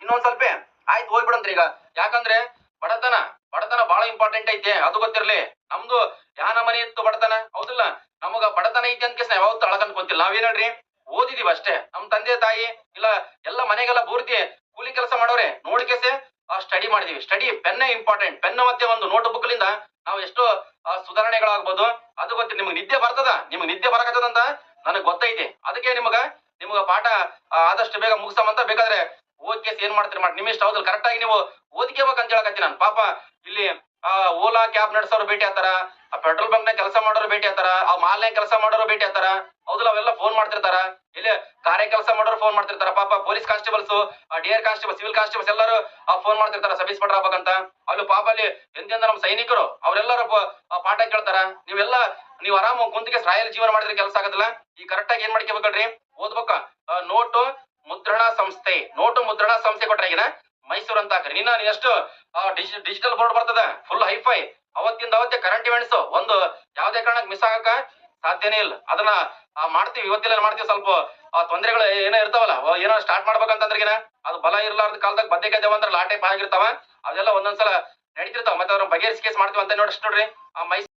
ಇನ್ನೊಂದ್ ಸ್ವಲ್ಪ ಆಯ್ತು ಹೋಗ್ಬಿಡಂತ್ರಿ ಈಗ. ಯಾಕಂದ್ರೆ ಬಡತನ ಬಡತನ ಬಹಳ ಇಂಪಾರ್ಟೆಂಟ್ ಐತೆ, ಅದು ಗೊತ್ತಿರ್ಲಿ. ನಮ್ದು ಯಾನ ಮನೆ ಇತ್ತು ಬಡತನ, ಹೌದಿಲ್ಲ? ನಮಗ ಬಡತನ ಐತಿ ಅಂತ ಯಾವತ್ತು ಅಳಕಂತ ಗೊತ್ತಿಲ್ಲ. ನಾವೇನ್ ಹೇಳ್ರಿ, ಓದಿದೀವಿ ಅಷ್ಟೇ. ನಮ್ ತಂದೆ ತಾಯಿ ಇಲ್ಲ ಎಲ್ಲ ಮನೆಗೆಲ್ಲ ಪೂರ್ತಿ ಕೂಲಿ ಕೆಲಸ ಮಾಡೋರೆ ನೋಡ್ಕೆಸೆ ಸ್ಟಡಿ ಮಾಡಿದೀವಿ. ಸ್ಟಡಿ ಪೆನ್ನೇ ಇಂಪಾರ್ಟೆಂಟ್. ಪೆನ್ ಮತ್ತೆ ಒಂದು ನೋಟ್ ಬುಕ್ ಲಿಂದ ನಾವು ಎಷ್ಟೋ ಸುಧಾರಣೆಗಳಾಗ್ಬೋದು. ಅದು ಗೊತ್ತಿಲ್ಲ. ನಿಮ್ಗೆ ನಿದ್ದೆ ಬರ್ತದ, ನಿಮ್ಗೆ ನಿದ್ದೆ ಬರಕತ್ತದಂತ ನನಗ್ ಗೊತ್ತೈತಿ. ಅದಕ್ಕೆ ನಿಮಗ ಪಾಠ ಆದಷ್ಟು ಬೇಗ ಮುಗಿಸಮಂತ. ಬೇಕಾದ್ರೆ ಓದ್ಕೇಸ್ ಏನ್ ಮಾಡ್ತೀರಿ ಮಾಡಿ, ನಿಮ್ ಇಷ್ಟ. ಹೌದಲ್ಲ? ಕರೆಕ್ಟ್ ಆಗಿ ನೀವು ಓದ್ಕೋಬೇಕಂತ ಹೇಳಕತ್ತೀನಿ ನಾನು. ಪಾಪ ಇಲ್ಲಿ ಓಲಾ ಕ್ಯಾಬ್ ನಡ್ಸೋರು ಭೇಟಿ ಆತಾರ, ಪೆಟ್ರೋಲ್ ಬಂಕ್ ನ ಕೆಲಸ ಮಾಡೋರು ಭೇಟಿ ಆತಾರ, ಮಾಲ್ನಾಗ ಕೆಲಸ ಮಾಡೋರು ಭೇಟಿ ಆತಾರ, ಹೌದಲ್ಲ? ಅವೆಲ್ಲ ಫೋನ್ ಮಾಡ್ತಿರ್ತಾರ. ಇಲ್ಲಿ ಕಾರ್ಯ ಕೆಲಸ ಮಾಡೋರು ಫೋನ್ ಮಾಡ್ತಿರ್ತಾರ. ಪಾಪ police constables, DR constable, civil constables ಎಲ್ಲರೂ ಫೋನ್ ಮಾಡ್ತಿರ್ತಾರ ಸಬ್ ಇನ್ಸ್ಪೆಕ್ಟರ್ ಆಗ್ಬೇಕಂತ. ಅಲ್ಲಿ ಪಾಪ ಅಲ್ಲಿ ಎಂತೆಂದ ನಮ್ಮ ಸೈನಿಕರು ಅವರೆಲ್ಲರೂ ಪಾಠ ಕೇಳ್ತಾರ. ನೀವು ಆರಾಮ ಕುಂತಿಗೆ ರಾಯಲ್ ಜೀವನ ಮಾಡಿದ್ರೆ ಕೆಲಸ ಆಗೋದಿಲ್ಲ. ಈ ಕರೆಕ್ಟ್ ಆಗಿ ಏನ್ ಮಾಡ್ಕೋಬೇಕಲ್ರಿ, ಓದ್ಬೇಕ. ನೋಟು ಮುದ್ರಣಾ ಸಂಸ್ಥೆ, ನೋಟು ಮುದ್ರಣಾ ಸಂಸ್ಥೆ ಕೊಟ್ರಾಗಿನ ಮೈಸೂರು ಅಂತ ಹಾಕ್ರಿ. ಎಷ್ಟು ಡಿಜಿಟಲ್ ಬೋರ್ಡ್ ಬರ್ತದ, ಫುಲ್ ಹೈಫೈ. ಅವತ್ತಿಂದ ಅವತ್ತೇ ಕರೆಂಟ್ ಇವೆಂಟ್ಸ್ ಒಂದು ಯಾವ್ದೇ ಕಾರಣಕ್ಕೆ ಮಿಸ್ ಆಗಕ ಸಾಧ್ಯನೇ ಇಲ್ಲ. ಅದನ್ನ ಮಾಡ್ತೀವಿ, ಇವತ್ತಿಲ್ಲ ಮಾಡ್ತೀವಿ. ಸ್ವಲ್ಪ ತೊಂದರೆಗಳು ಏನೋ ಇರ್ತಾವಲ್ಲ, ಏನೋ ಸ್ಟಾರ್ಟ್ ಮಾಡ್ಬೇಕಂತಂದ್ರಿಗಿನ ಅದು ಬಲ ಇರ್ಲಾರ್ದ ಕಾಲದಾಗ ಬದ್ದೆಕಾಯ್ದೇವ ಅಂದ್ರೆ ಲಾಟೆ ಆಗಿರ್ತಾವ. ಅದೆಲ್ಲ ಒಂದೊಂದ್ಸಲ ನಡೀತಿರ್ತಾವ. ಮತ್ತೆ ಅವ್ರ ಬಗೆಹರಿಸಿ ಕೇಸ್ ಮಾಡ್ತೀವಿ ಅಂತ ನೋಡ್ರಿ. ಆ ಮೈಸೂರು